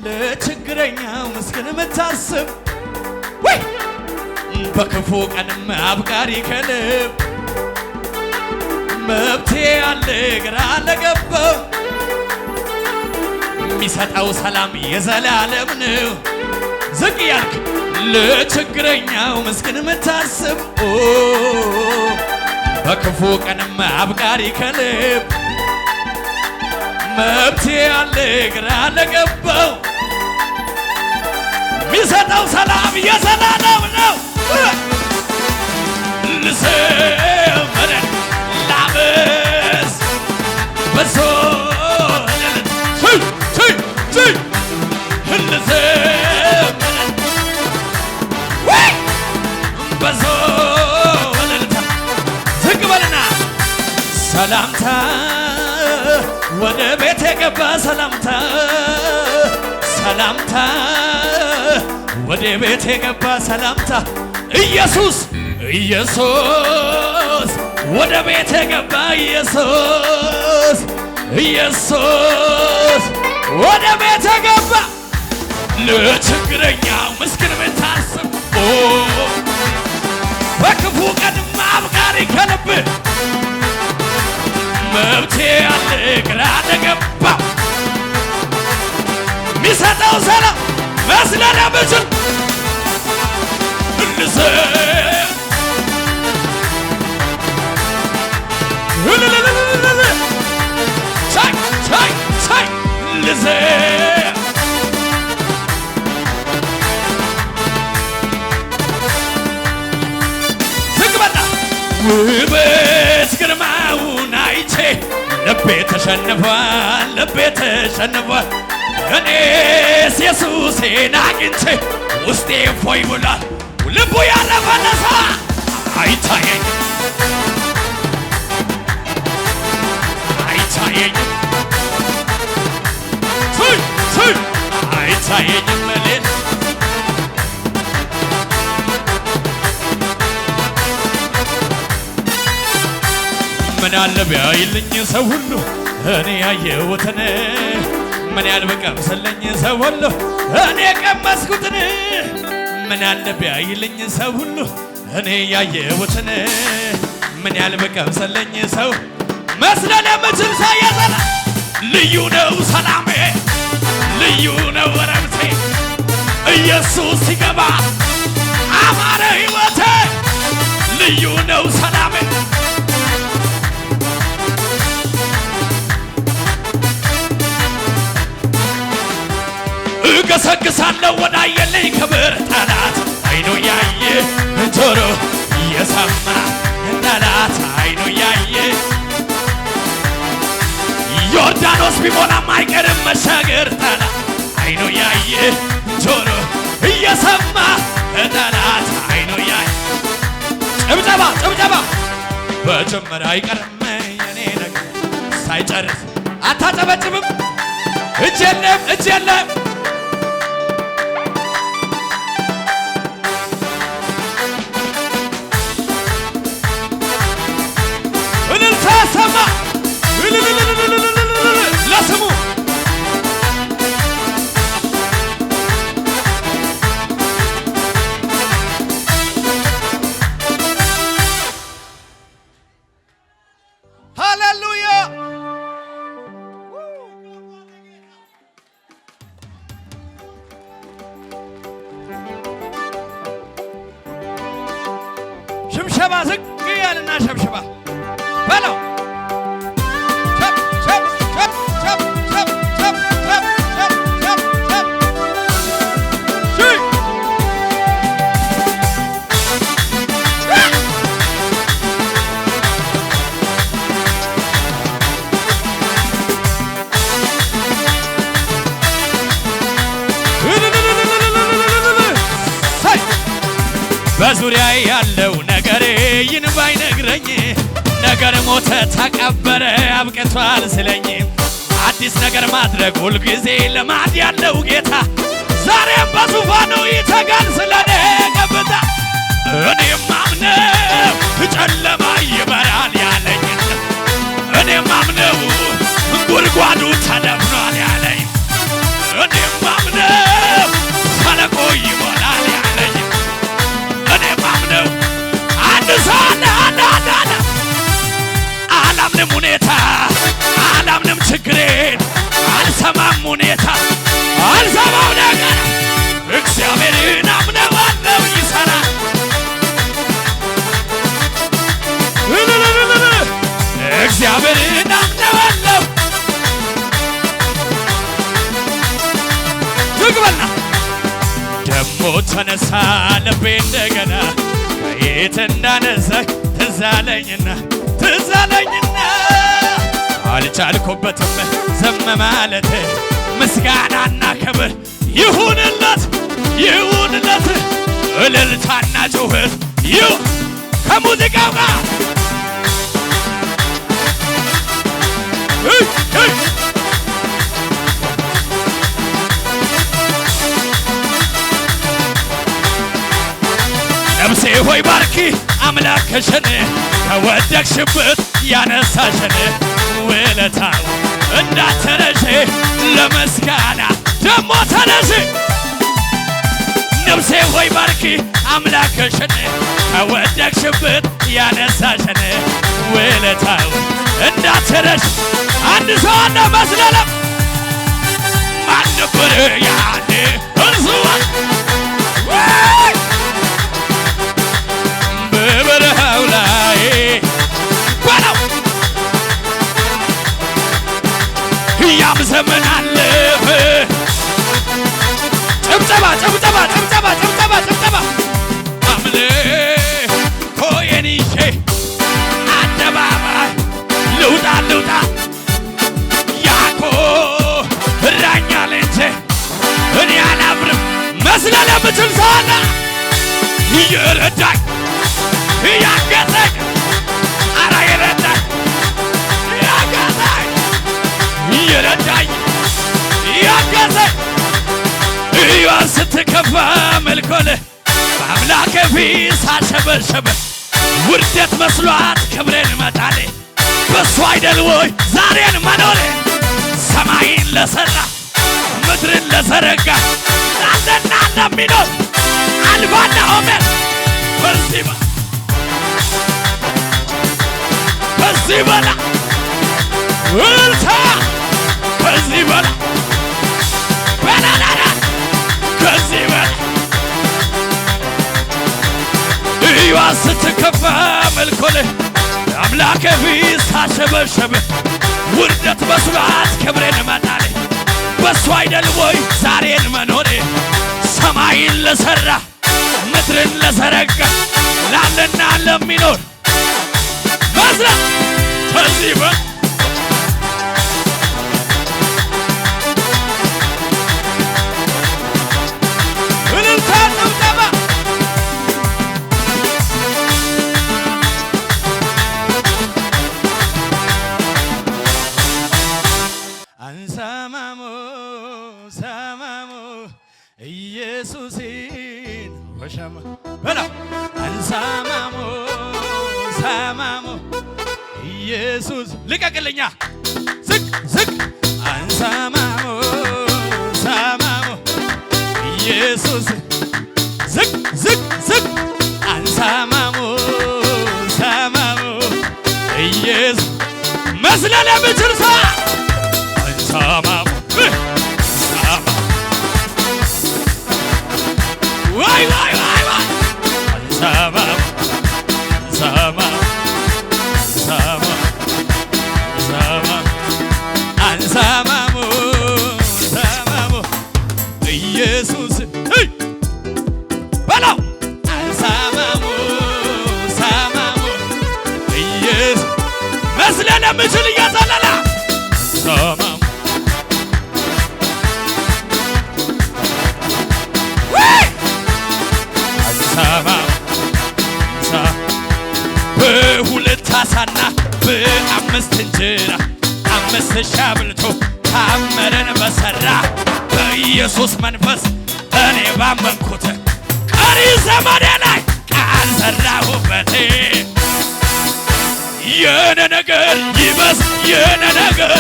ለችግረኛው ምስኪን የምታስብ በክፉ ቀንም አብቃሪ ከልብ መብቴ ያለ ግራ ለገባው የሚሰጠው ሰላም የዘላለም ነው። ዝቅ ያልክ ለችግረኛው ምስኪን የምታስብ በክፉ ቀንም አብቃሪ ከልብ መብቴ ያለ ግራ ለገባው የሚሰጠው ሰላም የዘላለም ነው። ልዘምር ላብስ በዞ በዞ ዝቅ በልና ሰላምታ ወደ ቤት የገባ ሰላምታ ሰላምታ ወደ ቤት የገባ ሰላምታ ኢየሱስ ኢየሱስ ወደ ቤት የገባ ኢየሱስ ኢየሱስ ወደ ቤት የገባ ለችግረኛው ምስኪን የምታስብ በክፉ ቀን አብቃሪ ከልብ መብቴ ያለ ግራ ለገባ የሚሰጠው ሰላም መስለን ብችል ውበት ግርማውን አይቼ ልቤ ተሸንፏል ልቤ ተሸንፏል እኔስ ኢየሱሴን አግኝቼ ውስጤ እፎይ ብሏል ልቡ ያለፈለሰ አይታየኝም አይታየኝም አይታየኝም ሌላ ምን አለ ቢያይልኝ ሰው ሁሉ እኔ ያየሁትን ምን ያህል በቀምስልኝ ሰው ሁሉ እኔ ቀመስኩትን ምን አለ ቢያይልኝ ሰው ሁሉ እኔ ያየሁትን ምን ያህል በቀምስልኝ ሰው መስለን የምችል ሰው የዘላ ልዩ ነው ሰላሜ ልዩ ነው ረብቴ ኢየሱስ ሲገባ አማረ ሕይወቴ ልዩ ነው ሰላሜ እገሰግሳለሁ ወዳየልኝ ክብር ጠላት አይኑ ያየ ጆሮ የሰማ ጠላት አይኑ ያየ ዮርዳኖስ ቢሞላም አይቀርም መሻገር ጠላት አይኑ ያየ ጆሮ እየሰማ ጠላት አይኑ ያየ ጭብጨባ ጭብጨባ በጀመረ አይቀርም የኔ ነገር ሳይጨርስ አታጨበጭብም እጅ የለም እጅ የለም ሰማ ለስሙ ሃሌሉያ ሽብሸባ ዝቅ ያልና ሸብሸባ በለው በዙሪያ ያለው ነገር ይህን ባይነግረኝ ነገር ሞተ ተቀበረ አብቅቷል ስለኝ አዲስ ነገር ማድረግ ሁልጊዜ ልማድ ያለው ጌታ ዛሬም በዙፋኑ ይተጋል ስለኔ ከፍታ እኔም ማምነው ጨለማ ይበራል ያለኝ እኔም ማምነው ጉድጓዱ ተደፍኗል ያለኝ እኔም ማምነው ከሞት ተነሳ ልቤ እንደገና ከየት እንዳነሳኝ ትዝ አለኝና አልቻልኩበትም ዝም ማለት ምስጋናና ክብር ይሁንለት እልልታና ጩኸት ይሁን ከሙዚቃው ጋር ነፍሴ ሆይ ባርኪ አምላክሽን ከወደቅሽበት ያነሳሽን ውለታው እንዳትረሺ ለምስጋና ደሞ ተነሺ ነፍሴ ሆይ ባርኪ አምላክሽን ከወደቅሽበት ያነሳሽን ውለታው እንዳትረሺ አንድ ሰው አለ መስለለም ማን ነበር ያኔ እርሱዋ በበረሃው ላይ በለው ያም ዘመን አለፈ ጭብጨባ አምልኮዬን ይዤ አደባባይ ልውጣ ያኮራኛል እንጂ እኔ አላፍርም መስለል የምችል ሰው አለ ይረዳኝ ያገዘኝ አራ ይረዳኝ ያገዘኝ እዩዋን ስትከፋ መልኮል በአምላኬ ፊት ሳሸበሸበ ውርደት መስሏት ክብሬን መጣሌ በሱ አይደል ወይ ዛሬን መኖሬ ሰማይን ለሠራ ምድርን ለዘረጋ ላለና ለሚኖር አልፋና ኦሜጋ ከዚህ በላ ውልታ ከዚህ በላ በላላላ ከዚህ በላ እዩዋን ስትከፋ መልኮል አምላኬ ፊት ሳሸበሸበ ውርደት መስሏት ክብሬን መጣሌ በሱ አይደል ወይ ዛሬን መኖሬ ሰማይን ለሠራ ምድርን ለዘረጋ ላለና ለሚኖር መስራት ከዚህ በላ እልልታ ጭብጨባ አንሰማሞ ሰማሞ ኢየሱስን ወሸማ በላ አንሰማሞ ሰማሞ ኢየሱስ ልቀቅልኛ ዝቅ አንሰማሞ ሰማሞ ኢየሱስ ዝቅ አንሰማሞ ሰማሞ ኢየሱስ መስለል የምችል ሰው አንሰማሞ ዋይ አንሰማሞ ኢየሱስ በለው አንሰማሞ ኢየሱስ መስለል የምችል እያዘለለ አንሰማሞ በሁለት ዓሣና በአምስት እንጀራ 5,000 አብልቶ ታምርን በሠራ በኢየሱስ መንፈስ እኔ ባመንኩት ቀሪ ዘመኔ ላይ ቃል ዘራሁበት የኔ ነገር ይበስ የኔ ነገር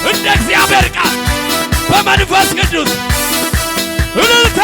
እንደ እግዚአብሔር ቃል በመንፈስ ቅዱስ እልልታ